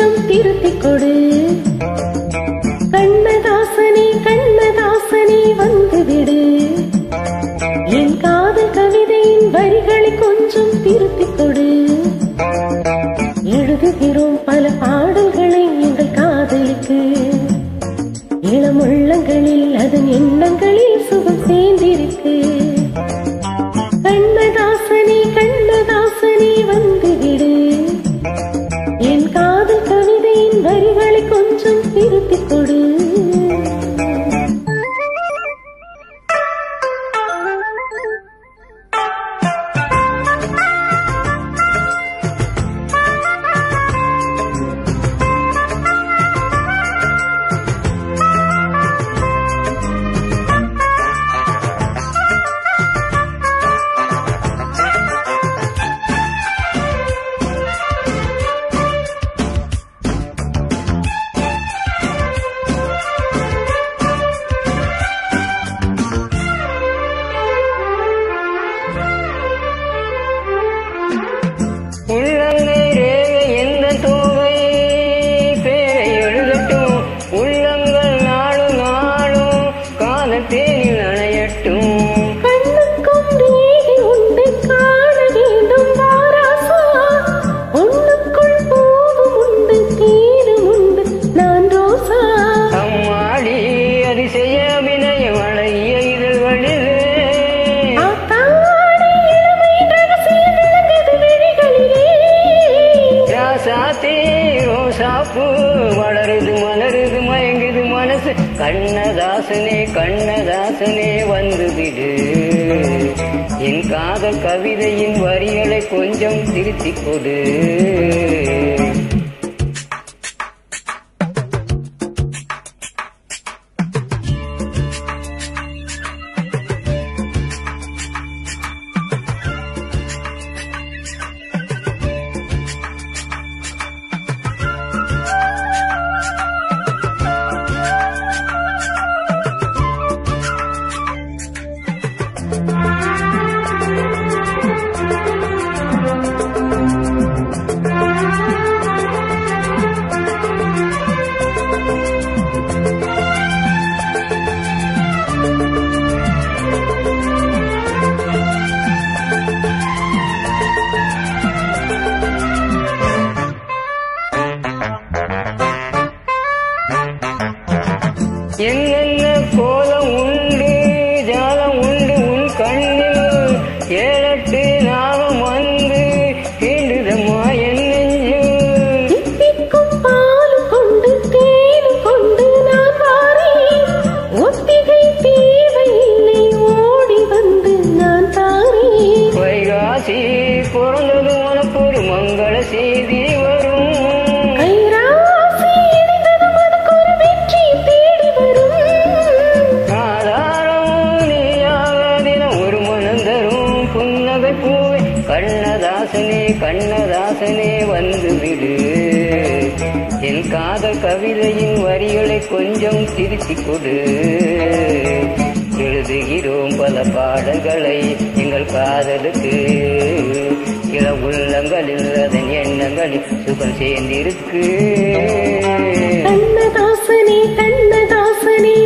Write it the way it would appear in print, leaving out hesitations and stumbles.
கொஞ்சம் திருத்திக் கொடு. கண்ணதாசனே கண்ணதாசனே வந்துவிடு. என் காதல் கவிதையின் வரிகளை கொஞ்சம் திருத்திக் கொடு. எழுதுகிறோம் பல பாடல்களை எங்கள் காதலுக்கு. இளமுள்ளங்களில் அதன் எண்ணங்களில் சுகம் சேர்ந்திருக்கு. கண்ணதாசனே கண்ணதாசனே வந்துவிடு. என் காதல் கவிதையின் வரிகளை கொஞ்சம் திருத்திக் கொடு. வளருது மலருது மயங்குது மனசு. கண்ணதாசனே கண்ணதாசனே வந்துவிடு. என் காதல் கவிதையின் வரிகளை கொஞ்சம் திருத்திக் கொடு. என்னென்ன கோலம் உண்டு ஜாலம் உண்டு உன் கண்ணில். 7-8 நாகம் வந்து தீண்டுதம்மா என் நெஞ்சு. தித்திக்கும் பாலும் கொண்டு தேனும் கொண்டு நான் வாரேன். ஒத்திகை தேவையில்லை ஓடி வந்து நான் தாரேன். வைகாசி பிறந்தது உனக்கு ஒரு மங்கள செய்தி வரும். கண்ணதாசனே கண்ணதாசனே வந்துவிடு. என் காதல் கவிதையின் வரிகளை கொஞ்சம் திருத்திக் கொடு. எழுதுகிறோம் பல பாடல்களை எங்கள் காதலுக்கு. இள உள்ளங்களில் அதன் எண்ணங்களில் சுகம் சேர்ந்திருக்கு. கண்ணதாசனே கண்ணதாசனே